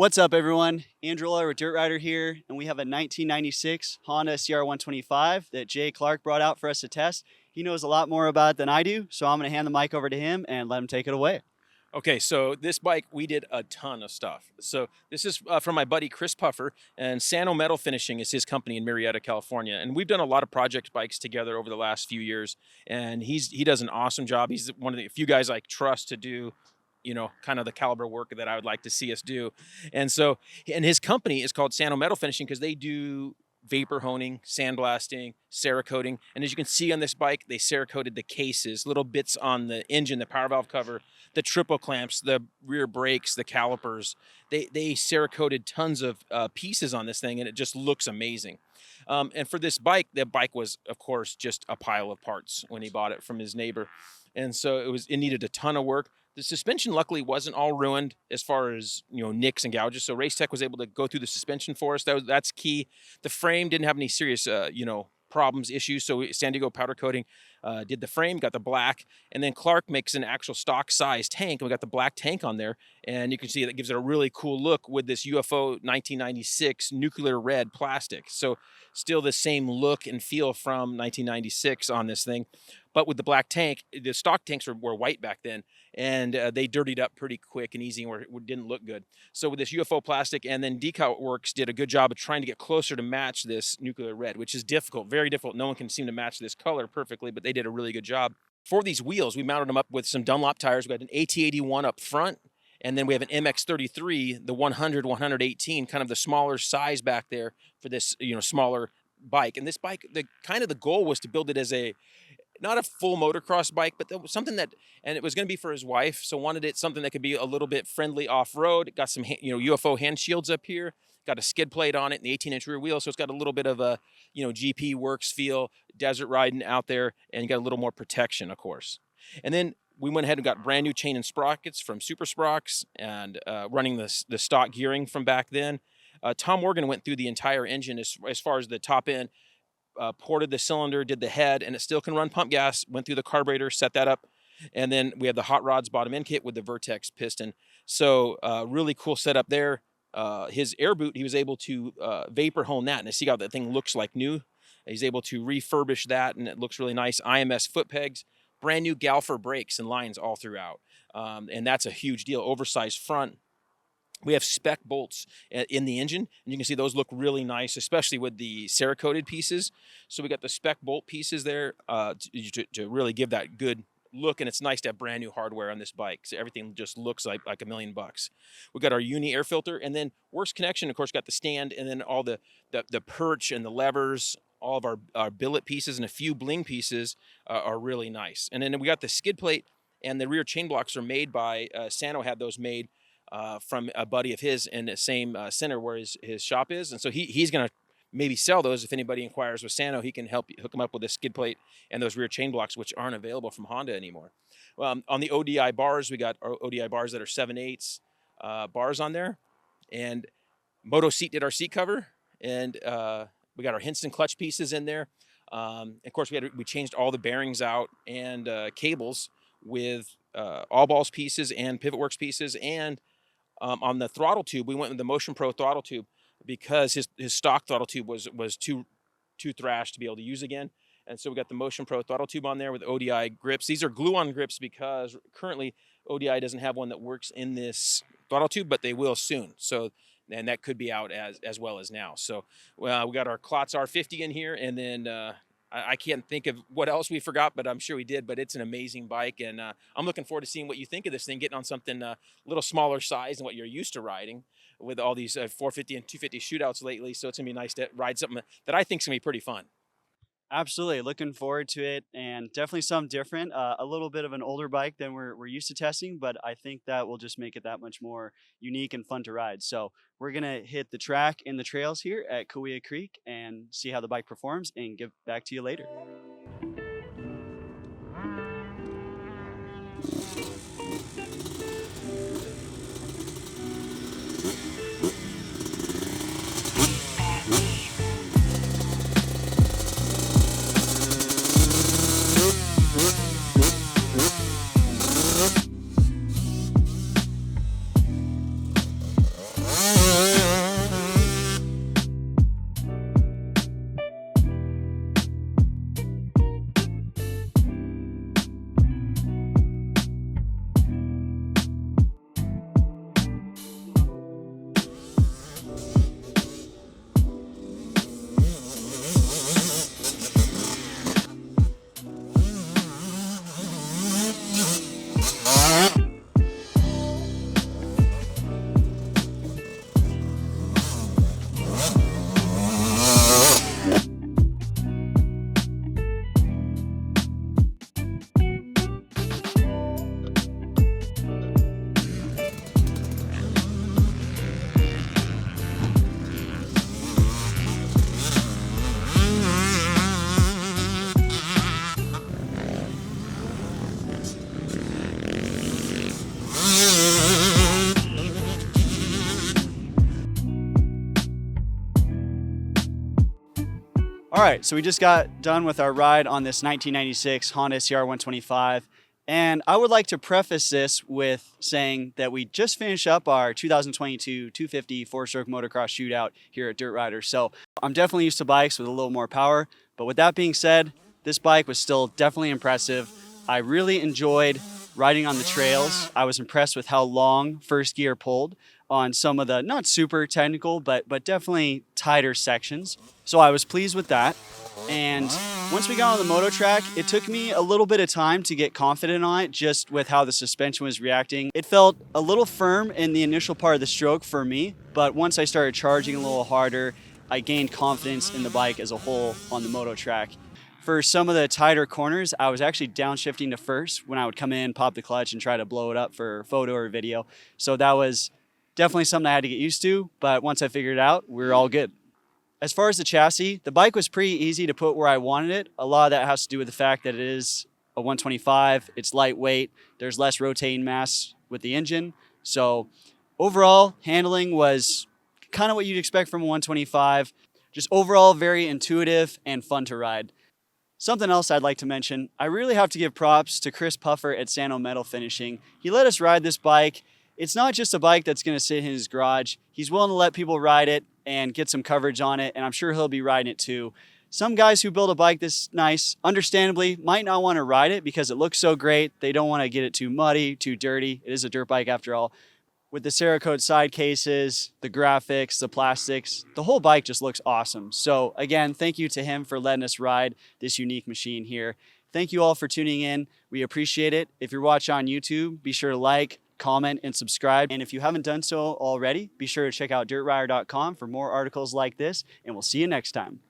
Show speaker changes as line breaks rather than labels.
What's up, everyone? Andrew with Dirt Rider here, and we have a 1996 Honda CR125 that Jay Clark brought out for us to test. He knows a lot more about it than I do, so I'm going to hand the mic over to him and let him take it away.
Okay, so this bike, we did a ton of stuff. So this is from my buddy Chris Puffer, and Sano Metal Finishing is his company in Marietta, California. And we've done a lot of project bikes together over the last few years, and he does an awesome job. He's one of the few guys I trust to do, kind of the caliber work that I would like to see us do. And his company is called Sano Metal Finishing because they do vapor honing, sandblasting, Cerakoting. And as you can see on this bike, they Cerakoted the cases, little bits on the engine, the power valve cover, the triple clamps, the rear brakes, the calipers. They Cerakoted tons of pieces on this thing, and it just looks amazing. And for this bike, the bike was, of course, just a pile of parts when he bought it from his neighbor. And so it needed a ton of work. The suspension luckily wasn't all ruined as far as nicks and gouges. So Race Tech was able to go through the suspension for us. That's key. The frame didn't have any serious problems, issues. So San Diego powder coating did the frame, got the black, and then Clark makes an actual stock size tank, and we got the black tank on there, and you can see that gives it a really cool look with this UFO 1996 nuclear red plastic. So still the same look and feel from 1996 on this thing, but with the black tank. The stock tanks were white back then, and they dirtied up pretty quick and easy, and didn't look good. So with this UFO plastic, and then Decal Works did a good job of trying to get closer to match this nuclear red, which is difficult, very difficult. No one can seem to match this color perfectly, but they did a really good job. For these wheels, we mounted them up with some Dunlop tires. We got an AT81 up front, and then we have an MX33, the 100, 118, kind of the smaller size back there for this, smaller bike. And this bike, the goal was to build it as not a full motocross bike, but something and it was going to be for his wife. So wanted it something that could be a little bit friendly off-road. It got some, UFO hand shields up here, got a skid plate on it and the 18-inch rear wheel. So it's got a little bit of a, GP Works feel, desert riding out there, and you got a little more protection, of course. And then we went ahead and got brand new chain and sprockets from Super Sprox, and running the stock gearing from back then. Tom Morgan went through the entire engine as far as the top end, ported the cylinder, did the head, and it still can run pump gas, went through the carburetor, set that up. And then we have the Hot Rods bottom end kit with the Vertex piston. So really cool setup there. His air boot, he was able to vapor hone that, and I see how that thing looks like new. He's able to refurbish that, and it looks really nice. IMS foot pegs, brand new Galfer brakes and lines all throughout. And that's a huge deal. Oversized front. We have spec bolts in the engine, and you can see those look really nice, especially with the Cerakoted pieces. So we got the spec bolt pieces there to really give that good look, and it's nice to have brand new hardware on this bike. So everything just looks like $1 million. We got our Uni air filter, and then Works Connection, of course, got the stand, and then all the perch and the levers, all of our billet pieces and a few bling pieces are really nice. And then we got the skid plate, and the rear chain blocks are made by Sano, had those made from a buddy of his in the same center where his shop is. And so he's going to maybe sell those. If anybody inquires with Sano, he can hook them up with a skid plate and those rear chain blocks, which aren't available from Honda anymore. On the Odi bars, we got our Odi bars that are 7/8 bars on there. And Moto Seat did our seat cover. And we got our Hinson clutch pieces in there. Of course, we changed all the bearings out and cables with all balls pieces and pivot works pieces. And on the throttle tube, we went with the Motion Pro throttle tube because his stock throttle tube was too thrashed to be able to use again. And so we got the Motion Pro throttle tube on there with ODI grips. These are glue-on grips because currently ODI doesn't have one that works in this throttle tube, but they will soon. So, and that could be out as well as now. So we got our Klotz R50 in here, and then I can't think of what else we forgot, but I'm sure we did. But it's an amazing bike, and I'm looking forward to seeing what you think of this thing, getting on something a little smaller size than what you're used to riding with all these 450 and 250 shootouts lately. So it's going to be nice to ride something that I think is going to be pretty fun.
Absolutely. Looking forward to it, and definitely something different. A little bit of an older bike than we're used to testing, but I think that will just make it that much more unique and fun to ride. So we're going to hit the track and the trails here at Cahuilla Creek and see how the bike performs and get back to you later. All right, so we just got done with our ride on this 1996 Honda CR125. And I would like to preface this with saying that we just finished up our 2022 250 four-stroke motocross shootout here at Dirt Rider. So I'm definitely used to bikes with a little more power. But with that being said, this bike was still definitely impressive. I really enjoyed riding on the trails. I was impressed with how long first gear pulled on some of the not super technical, but definitely tighter sections. So I was pleased with that. And once we got on the moto track, it took me a little bit of time to get confident on it, just with how the suspension was reacting. It felt a little firm in the initial part of the stroke for me, but once I started charging a little harder, I gained confidence in the bike as a whole on the moto track. For some of the tighter corners, I was actually downshifting to first when I would come in, pop the clutch, and try to blow it up for photo or video. So that was definitely something I had to get used to, but once I figured it out, we were all good. As far as the chassis, the bike was pretty easy to put where I wanted it. A lot of that has to do with the fact that it is a 125, it's lightweight, there's less rotating mass with the engine. So overall, handling was kind of what you'd expect from a 125. Just overall very intuitive and fun to ride. Something else I'd like to mention, I really have to give props to Chris Puffer at Sano Metal Finishing. He let us ride this bike. It's not just a bike that's going to sit in his garage. He's willing to let people ride it and get some coverage on it, and I'm sure he'll be riding it too. Some guys who build a bike this nice, understandably, might not want to ride it because it looks so great. They don't want to get it too muddy, too dirty. It is a dirt bike after all. With the Cerakote side cases, the graphics, the plastics, the whole bike just looks awesome. So again, thank you to him for letting us ride this unique machine here. Thank you all for tuning in. We appreciate it. If you're watching on YouTube, be sure to like, comment, and subscribe. And if you haven't done so already, be sure to check out dirtrider.com for more articles like this, and we'll see you next time.